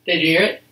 Did you hear it?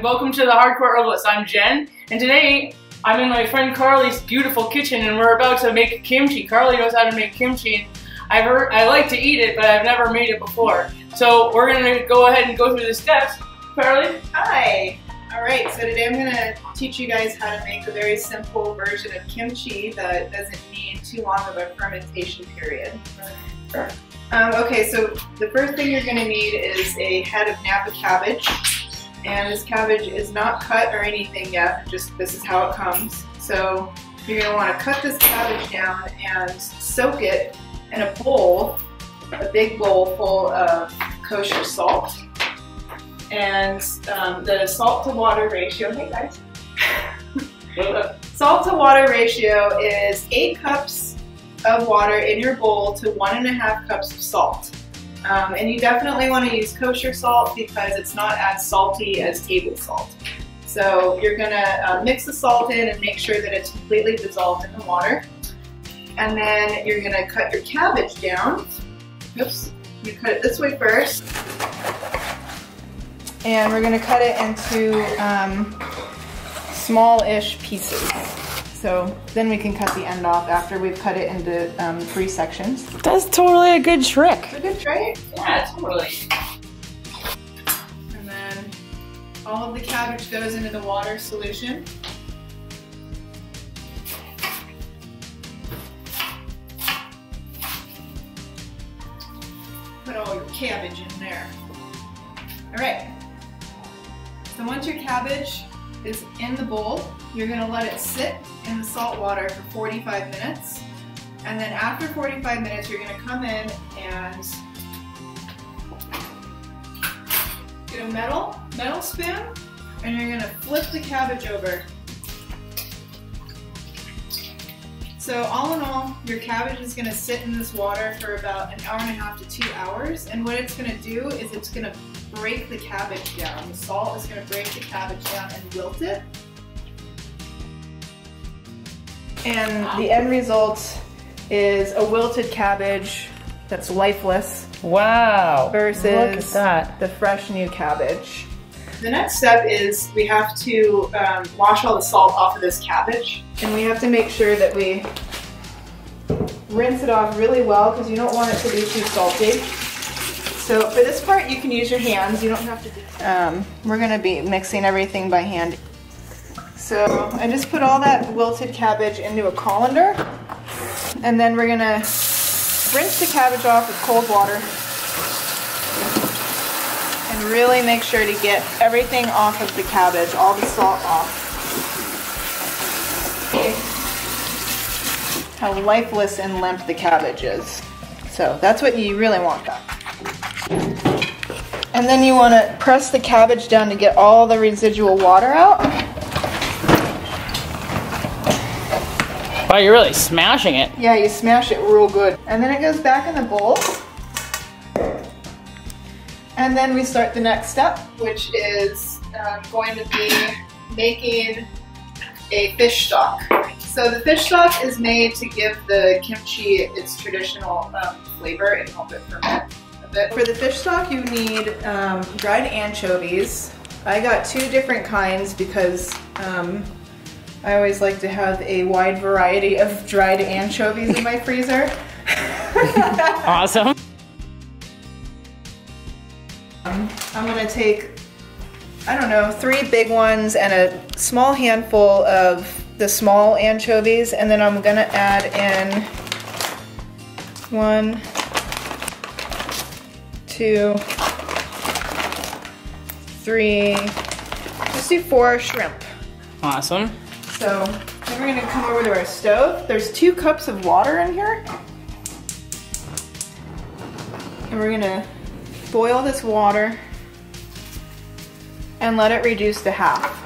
Welcome to the Hardcore Herbalist. I'm Jen, and today I'm in my friend Carly's beautiful kitchen, and we're about to make kimchi. Carly knows how to make kimchi. I like to eat it, but I've never made it before. So we're gonna go ahead and go through the steps. Carly? Hi! Alright, so today I'm gonna teach you guys how to make a very simple version of kimchi that doesn't need too long of a fermentation period. Sure. Okay, so the first thing you're gonna need is a head of Napa cabbage. And this cabbage is not cut or anything yet, just this is how it comes. So you're going to want to cut this cabbage down and soak it in a bowl, a big bowl full of kosher salt. And the salt to water ratio, hey guys, salt to water ratio is 8 cups of water in your bowl to 1.5 cups of salt. And you definitely want to use kosher salt because it's not as salty as table salt. So you're going to mix the salt in and make sure that it's completely dissolved in the water. And then you're going to cut your cabbage down. Oops, you cut it this way first. And we're going to cut it into small-ish pieces. So then we can cut the end off after we've cut it into 3 sections. That's totally a good trick. It's a good trick? Yeah, totally. And then all of the cabbage goes into the water solution. Put all your cabbage in there. Alright. So once your cabbage is in the bowl, you're going to let it sit in the salt water for 45 minutes. And then after 45 minutes, you're going to come in and get a metal spoon, and you're going to flip the cabbage over. So all in all, your cabbage is going to sit in this water for about 1.5 hours to 2 hours. And what it's going to do is it's going to break the cabbage down. The salt is going to break the cabbage down and wilt it. And the end result is a wilted cabbage that's lifeless. Wow. Versus look at that. The fresh new cabbage. The next step is we have to wash all the salt off of this cabbage. And we have to make sure that we rinse it off really well because you don't want it to be too salty. So for this part you can use your hands, you don't have to do we're going to be mixing everything by hand. So I just put all that wilted cabbage into a colander, and then we're going to rinse the cabbage off with cold water and really make sure to get everything off of the cabbage, all the salt off. How lifeless and limp the cabbage is. So that's what you really want that. And then you want to press the cabbage down to get all the residual water out. Wow, you're really smashing it. Yeah, you smash it real good. And then it goes back in the bowl. And then we start the next step, which is going to be making a fish stock. So the fish stock is made to give the kimchi its traditional flavor and help it ferment a bit. For the fish stock you need dried anchovies. I got 2 different kinds because I always like to have a wide variety of dried anchovies in my freezer. Awesome. I'm going to take, I don't know, 3 big ones and a small handful of the small anchovies, and then I'm going to add in 1, 2, 3, just do 4 shrimp. Awesome. So then we're going to come over to our stove. There's 2 cups of water in here. And we're going to boil this water and let it reduce to half.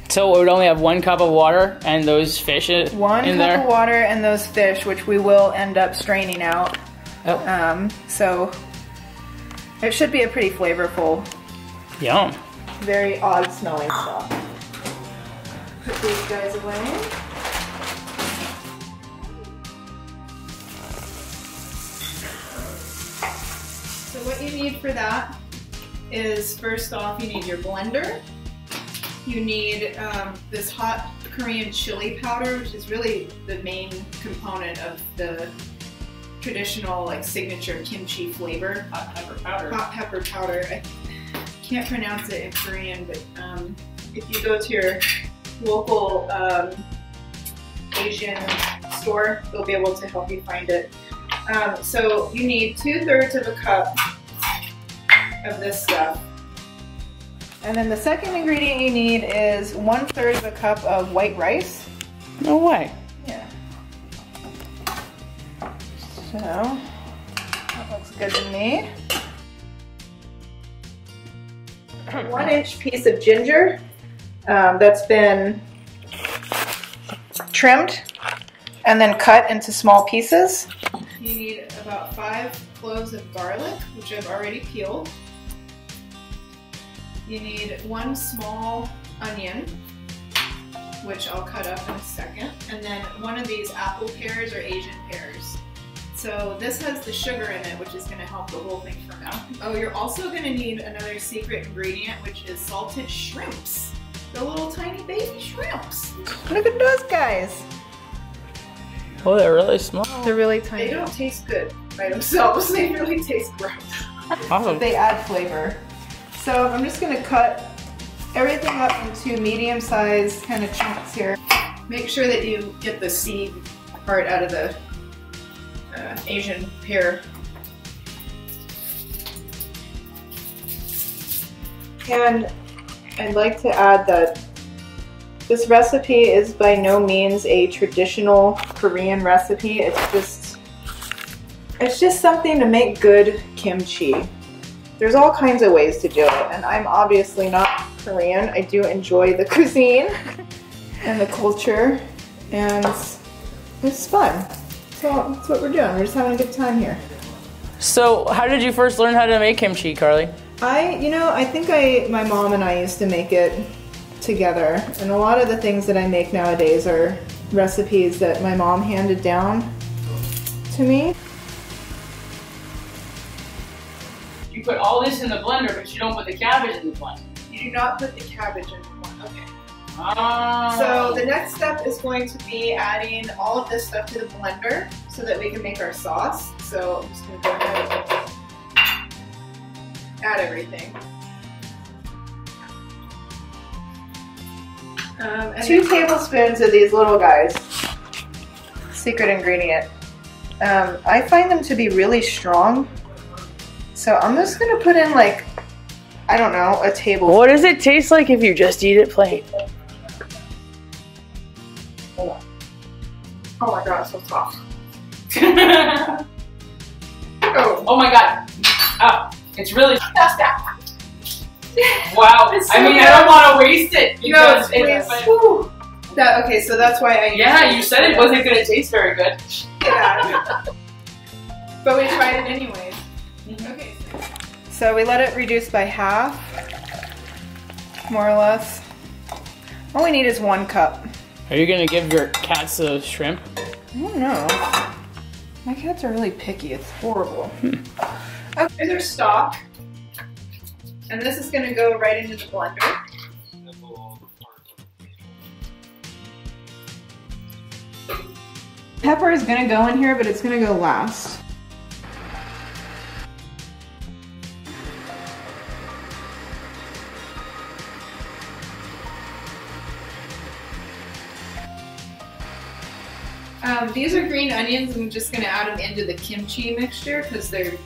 So we would only have 1 cup of water and those fish in there? 1 cup of water and those fish, which we will end up straining out. Oh. So it should be a pretty flavorful, yum, very odd smelling stuff. Put these guys away. So what you need for that is, first off, you need your blender. You need this hot Korean chili powder, which is really the main component of the traditional, like, signature kimchi flavor. Hot pepper powder. Hot pepper powder. I can't pronounce it in Korean, but if you go to your local Asian store, they'll be able to help you find it. So you need 2/3 of a cup of this stuff. And then the second ingredient you need is 1/3 of a cup of white rice. No way. Yeah. So, that looks good to me. 1-inch piece of ginger that's been trimmed and then cut into small pieces. You need about 5 cloves of garlic, which I've already peeled. You need 1 small onion, which I'll cut up in a second, and then 1 of these apple pears or Asian pears. So this has the sugar in it, which is going to help the whole thing ferment. Oh, you're also going to need another secret ingredient, which is salted shrimps. The little tiny baby shrimps. Look at those guys. Oh, they're really small. They're really tiny. They don't taste good by themselves. They really taste gross. Awesome. They add flavor. So I'm just going to cut everything up into medium-sized kind of chunks here. Make sure that you get the seed part out of the Asian pear. And I'd like to add that this recipe is by no means a traditional Korean recipe. It's just something to make good kimchi. There's all kinds of ways to do it, and I'm obviously not Korean. I do enjoy the cuisine and the culture, and it's fun. So that's what we're doing. We're just having a good time here. So how did you first learn how to make kimchi, Carly? I think my mom and I used to make it together, and a lot of the things that I make nowadays are recipes that my mom handed down to me. You put all this in the blender, but you don't put the cabbage in the blender. You do not put the cabbage in the blender. Okay. Oh. So the next step is going to be adding all of this stuff to the blender so that we can make our sauce. So I'm just going to go ahead and add everything. 2 tablespoons of these little guys. Secret ingredient. I find them to be really strong. So I'm just going to put in, like, I don't know, a tablespoon. What does it taste like if you just eat it plain? Oh my god, it's so soft. Oh my god. Oh, it's really wow. It's so I mean, good. I don't want to waste it because okay, so that's why I you said it wasn't going to taste very good. Yeah. But we tried it anyways. Okay. So we let it reduce by half, more or less. All we need is 1 cup. Are you going to give your cats a shrimp? I don't know. My cats are really picky. It's horrible. Okay, here's our stock. And this is going to go right into the blender. Pepper is going to go in here, but it's going to go last. These are green onions. I'm just going to add them into the kimchi mixture because they're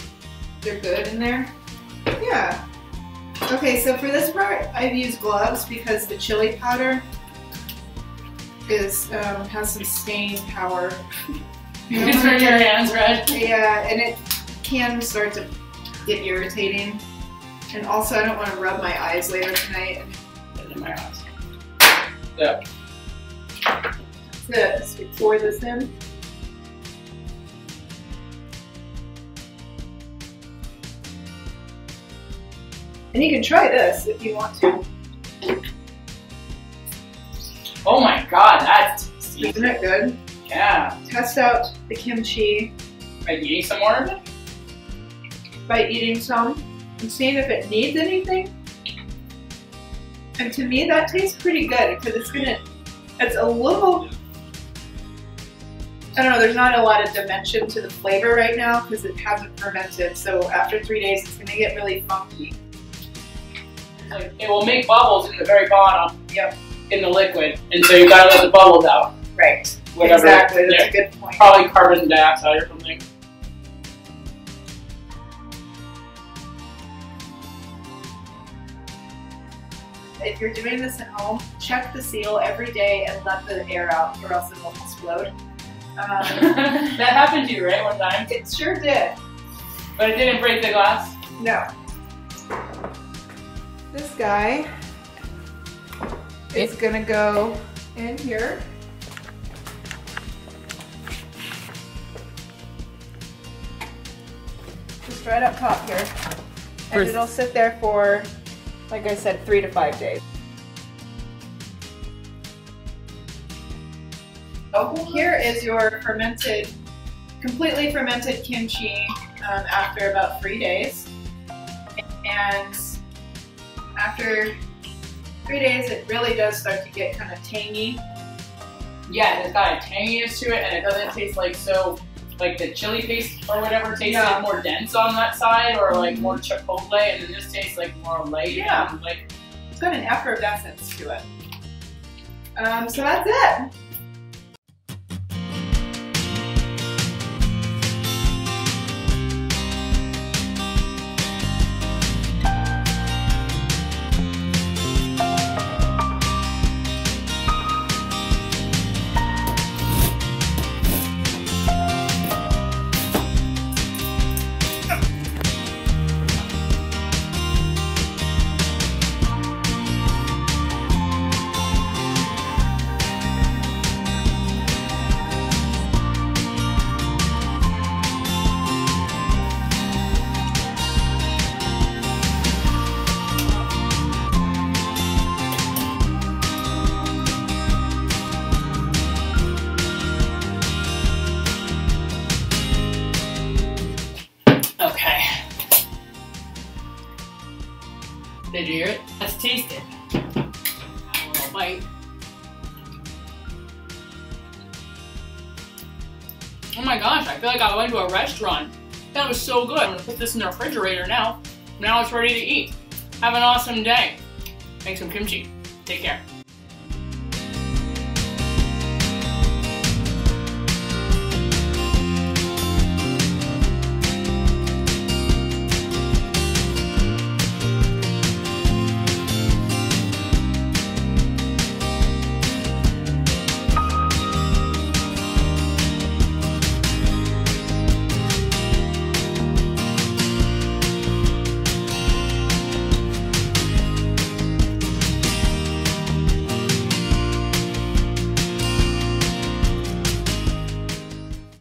good in there. Yeah. Okay, so for this part, I've used gloves because the chili powder has some stain power. You can turn your hands red. Yeah, and it can start to get irritating. And also, I don't want to rub my eyes later tonight. Put it in my eyes. Yeah. That's it. Just we pour this in. And you can try this if you want to. Oh my god, that's tasty. Isn't it good? Yeah. Test out the kimchi. By eating some more of it? By eating some and seeing if it needs anything. And to me, that tastes pretty good because it's a little, I don't know, there's not a lot of dimension to the flavor right now because it hasn't fermented. So after 3 days, it's gonna get really funky. Like, it will make bubbles in the very bottom. Yep. In the liquid, and so you gotta let the bubbles out. Right. Whatever. Exactly. That's a good point. Probably carbon dioxide or something. If you're doing this at home, check the seal every day and let the air out, or else it will explode. That happened to you, right, one time? It sure did. But it didn't break the glass? No. This guy is gonna go in here. Just right up top here. And it'll sit there for, like I said, 3 to 5 days. So here is your fermented, completely fermented kimchi after about 3 days. And after 3 days, it really does start to get kind of tangy. Yeah, it's got a tanginess to it, and it doesn't taste like like the chili paste or whatever tastes more dense on that side, or like more chipotle, and then this tastes like more light. Yeah, and like it's got an effervescence to it. So that's it. Did you hear it? Let's taste it. Have a little bite. Oh my gosh, I feel like I went to a restaurant. That was so good. I'm gonna put this in the refrigerator now. Now it's ready to eat. Have an awesome day. Make some kimchi. Take care.